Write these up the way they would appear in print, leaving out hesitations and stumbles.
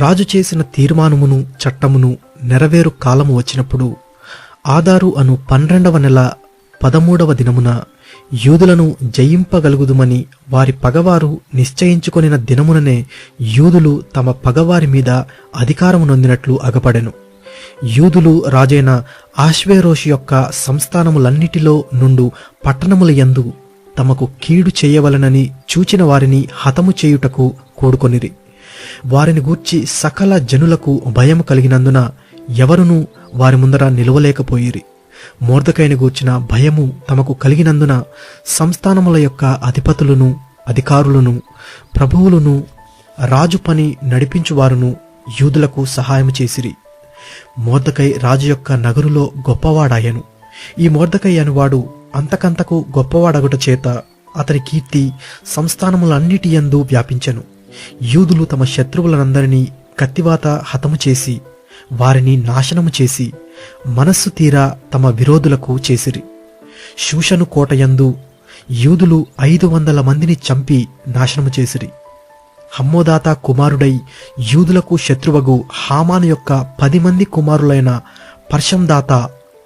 రాజు చేసిన తీర్మానమును చట్టమును నెరవేరు కాలము వచ్చినప్పుడు ఆదారు అను 12వ నెల 13వ దినమున యూదులను జయింపగలుగుదుమని వారి పగవారు నిశ్చయించుకొనిన దినముననే యూదులు తమ పగవారి మీద అధికారము నొందినట్లు అగపడెను. యూదులు రాజైన ఆష్వేరోషు యొక్క సంస్థానములన్నిటిలో నుండు పట్టణముల యందు తమకు కీడు చేయవలనని చూచిన వారిని హతము చేయుటకు కూడుకొనిరి. వారిని గూర్చి సకల జనులకు భయము కలిగినందున ఎవరునూ వారి ముందర నిలవలేకపోయిరి. మొర్దెకైని గూర్చిన భయము తమకు కలిగినందున సంస్థానముల యొక్క అధిపతులను, అధికారులను, ప్రభువులను, రాజు పని నడిపించువారును యూదులకు సహాయము చేసిరి. మొర్దెకై రాజు యొక్క నగరులో గొప్పవాడాయను. ఈ మొర్దెకై అనువాడు అంతకంతకు గొప్పవాడగుట చేత అతని కీర్తి సంస్థానములన్నిటి యందు వ్యాపించెను. యూదులు తమ శత్రువులనందరినీ కత్తివాత హతము చేసి వారిని నాశనము చేసి మనస్సు తీరా తమ విరోధులకు చేసిరి. షూషను కోటయందు యూదులు 500 మందిని చంపి నాశనము చేసిరి. హమ్మోదాత కుమారుడై యూదులకు శత్రువగు హామాను యొక్క 10 మంది కుమారులైన పర్షందాత,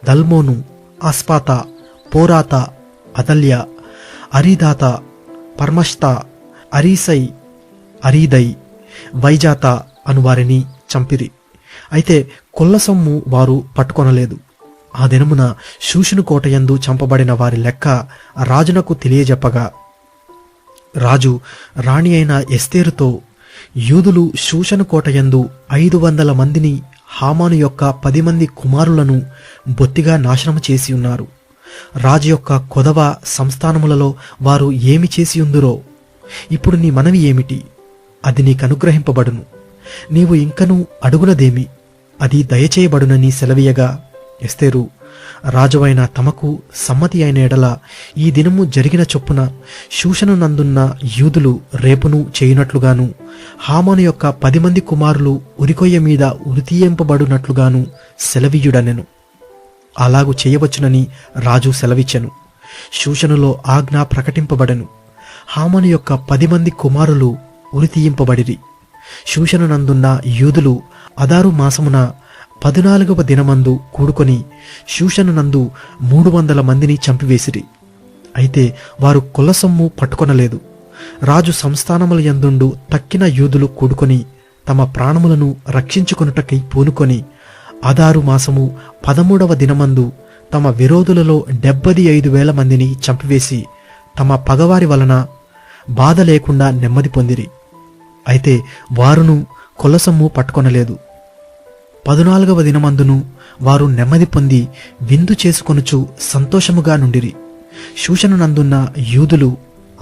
దల్మోను, అస్పాత, పోరాత, అదల్య, అరీదాత, పర్మష్త, అరీసై, అరీదై, వైజాత అను వారిని చంపిరి. అయితే కొల్లసొమ్ము వారు పట్టుకొనలేదు. ఆ దినమున షూషను కోటయందు చంపబడిన వారి లెక్క రాజునకు తెలియజెప్పగా రాజు రాణి అయిన ఎస్తేరుతో, యూదులు షూషను కోటయందు 500 మందిని, హామాను యొక్క 10 మంది కుమారులను బొత్తిగా నాశనము చేసి ఉన్నారు. రాజు యొక్క కొదవ సంస్థానములలో వారు ఏమి చేసి ఉందురో ఇప్పుడు నీ మనవి ఏమిటి? అది నీకనుగ్రహింపబడును. నీవు ఇంకనూ అడుగునదేమి? అది దయచేయబడునని సెలవీయగా ఎస్తేరు, రాజువైన తమకు సమ్మతి అయిన ఎడల ఈ దినము జరిగిన చొప్పున షూషను నందున్న యూదులు రేపును చేయునట్లుగాను, హామాను యొక్క 10 మంది కుమారులు ఉరికొయ్య మీద ఉరితీయింపబడునట్లుగాను సెలవీయుడనెను. అలాగు చేయవచ్చునని రాజు సెలవిచ్చెను. షూషనులో ఆజ్ఞ ప్రకటింపబడెను. హామాను యొక్క 10 మంది కుమారులు ఉరితీయింపబడిరి. షూషను నందున్న యూదులు అదారు మాసమున 14వ దినమందు కూడుకొని షూషను నందు 300 మందిని చంపివేసిరి. అయితే వారు కొల్లసొమ్ము పట్టుకొనలేదు. రాజు సంస్థానముల యందుండు తక్కిన యూదులు కూడుకొని తమ ప్రాణములను రక్షించుకొనుటకై పూనుకొని అదారు మాసము 13వ దినమందు తమ విరోధులలో 75,000 మందిని చంపివేసి తమ పగవారి వలన బాధ లేకుండా నెమ్మది పొందిరి. అయితే వారును కొల్లసొమ్ము పట్టుకొనలేదు. 14వ దినమందును వారు నెమ్మది పొంది విందు చేసుకొనుచు సంతోషముగా నుండిరి. షూషను నందున్న యూదులు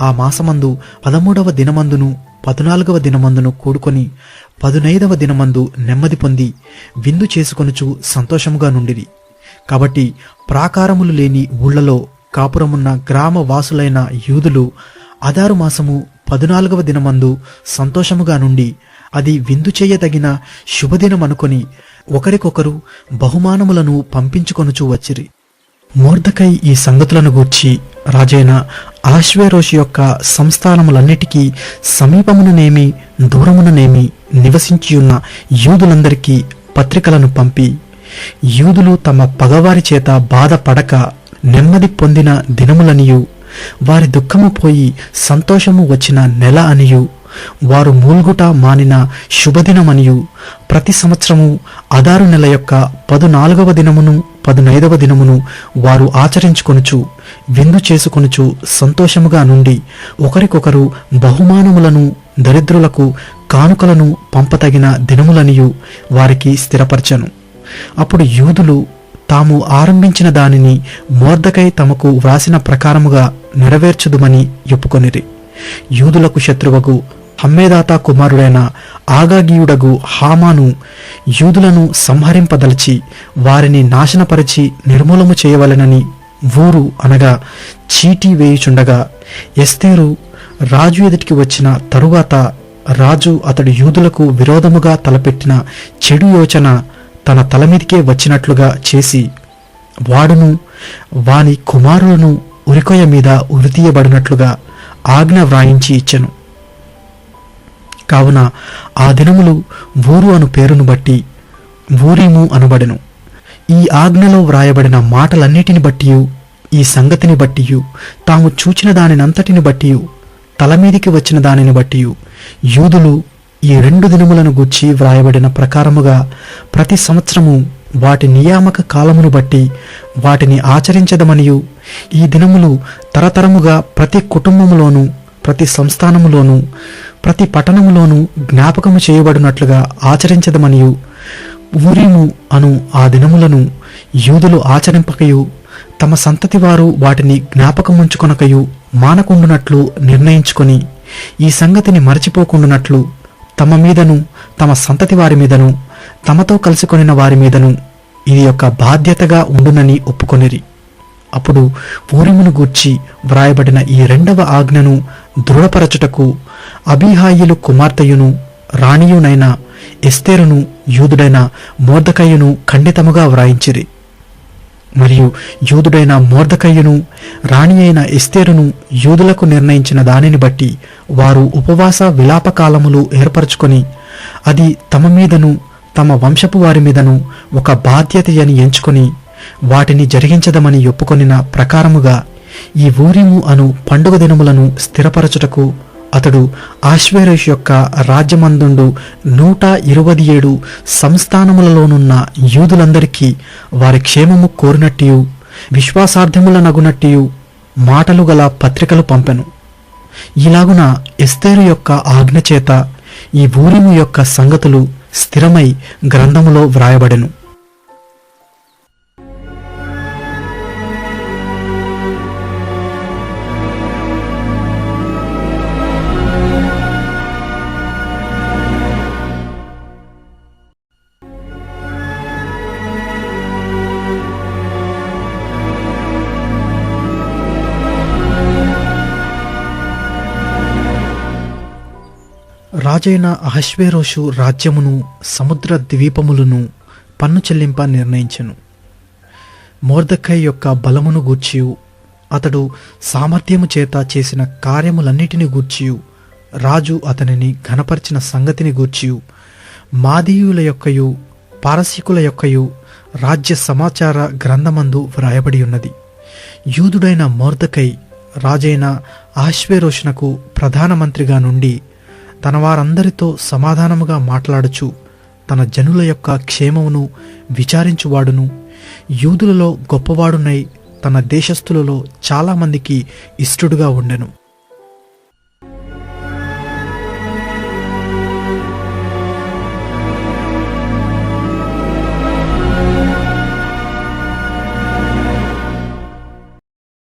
ఆ మాసమందు 13వ దినమందును 14వ దినమందును కూడుకొని 15వ దినమందు నెమ్మది పొంది విందు చేసుకొనుచు సంతోషముగా నుండిరి. కాబట్టి ప్రాకారములు లేని ఊళ్లలో కాపురమున్న గ్రామ వాసులైన యూదులు అదారు మాసము 14వ దినమందు సంతోషముగా నుండి అది విందు చేయదగిన శుభదినమనుకొని ఒకరికొకరు బహుమానములను పంపించుకొనుచూ వచ్చిరి. మొర్దెకై ఈ సంగతులను గూర్చి రాజైన ఆష్వేరోషు యొక్క సంస్థానములన్నిటికీ సమీపముననేమి దూరముననేమి నివసించియున్న యూదులందరికీ పత్రికలను పంపి, యూదులు తమ పగవారి చేత బాధపడక నెమ్మది పొందిన దినములనియు, వారి దుఃఖము పోయి సంతోషము వచ్చిన నెల అనియు, వారు మూల్గుట మానిన శుభదినమనియు, ప్రతి సంవత్సరము అదారు నెల యొక్క 14వ దినమును 15వ దినమును వారు ఆచరించుకొనుచు విందు చేసుకొనుచు సంతోషముగా నుండి ఒకరికొకరు బహుమానములను, దరిద్రులకు కానుకలను పంపతగిన దినములనియు వారికి స్థిరపరచెను. అప్పుడు యూదులు తాము ఆరంభించిన దానిని మొర్దెకై తమకు వ్రాసిన ప్రకారముగా నెరవేర్చుదుమని ఒప్పుకొనిరి. యూదులకు శత్రువగు హమ్మేదాత కుమారుడైన ఆగాగీయుడగు హామాను యూదులను సంహరింపదలచి వారిని నాశనపరిచి నిర్మూలము చేయవలెనని ఊరు అనగా చీటీ వేయుచుండగా ఎస్తేరు రాజు ఎదుటికి వచ్చిన తరువాత రాజు అతడు యూదులకు విరోధముగా తలపెట్టిన చెడు యోచన తన తలమీదికే వచ్చినట్లుగా చేసి వాడును వాని కుమారులను ఉరికొయ్య మీద ఉరితీయబడినట్లుగా ఆజ్ఞ వ్రాయించి ఇచ్చెను. కావున ఆ దినములు ఊరు అను పేరును బట్టి ఊరీము అనబడెను. ఈ ఆజ్ఞలో వ్రాయబడిన మాటలన్నిటిని బట్టియు, ఈ సంగతిని బట్టియు, తాము చూచిన దానినంతటిని బట్టియు, తలమీదికి వచ్చిన దానిని బట్టియు యూదులు ఈ 2 దినములను గూర్చి వ్రాయబడిన ప్రకారముగా ప్రతి సంవత్సరము వాటి నియామక కాలమును బట్టి వాటిని ఆచరించదమనియు, ఈ దినములు తరతరముగా ప్రతి కుటుంబములోను, ప్రతి సంస్థానములోను, ప్రతి పట్టణములోను జ్ఞాపకము చేయబడినట్లుగా ఆచరించదమనియు, ఊరీము అను ఆ దినములను యూదులు ఆచరింపకయు, తమ సంతతి వారు వాటిని జ్ఞాపకముంచుకొనకయు మానకుండునట్లు నిర్ణయించుకొని, ఈ సంగతిని మరచిపోకుండునట్లు తమ మీదను, తమ సంతతి వారి మీదను, తమతో కలుసుకొనిన వారి మీదను ఇది యొక్క బాధ్యతగా ఉండునని ఒప్పుకొనిరి. అప్పుడు ఊరీమును గూర్చి వ్రాయబడిన ఈ 2వ ఆజ్ఞను దృఢపరచుటకు అబీహాయిలు కుమార్తెయును రాణియునైన ఎస్తేరును యూదుడైన మొర్దెకయ్యును ఖండితముగా వ్రాయించిరి. మరియు యూదుడైన మొర్దెకయ్యును రాణి అయిన ఎస్తేరును యూదులకు నిర్ణయించిన దానిని బట్టి వారు ఉపవాస విలాపకాలములు ఏర్పరచుకొని, అది తమ మీదను, తమ వంశపు వారి మీదను ఒక బాధ్యత అని ఎంచుకొని వాటిని జరిగించదమని ఒప్పుకొనిన ప్రకారముగా ఈ ఊరీము అను పండుగ దినములను స్థిరపరచుటకు అతడు ఆశ్వేరోషు యొక్క రాజ్యమందుండు 127 సంస్థానములలోనున్న యూదులందరికీ వారి క్షేమము కోరినట్టియు, విశ్వాసార్థములనగునట్టియు మాటలు గల పత్రికలు పంపెను. ఇలాగున ఎస్తేరు యొక్క ఆజ్ఞ చేత ఈ ఊరీము యొక్క సంగతులు స్థిరమై గ్రంథములో వ్రాయబడెను. రాజైన అహష్వేరోషు రాజ్యమును, సముద్ర ద్వీపములను పన్ను చెల్లింప నిర్ణయించెను. మొర్దెకై యొక్క బలమును గూర్చియు, అతడు సామర్థ్యము చేత చేసిన కార్యములన్నిటిని గూర్చియు, రాజు అతనిని ఘనపరిచిన సంగతిని గూర్చియు, మాదీయుల యొక్కయు పారసీకుల యొక్కయు రాజ్య సమాచార గ్రంథమందు వ్రాయబడి ఉన్నది. యూదుడైన మొర్దెకై రాజైన అహష్వేరోషునకు ప్రధానమంత్రిగా నుండి తన వారందరితో సమాధానముగా మాట్లాడుచు, తన జనుల యొక్క క్షేమమును విచారించువాడును, యూదులలో గొప్పవాడునై తన దేశస్థులలో చాలామందికి ఇష్టడుగా ఉండెను.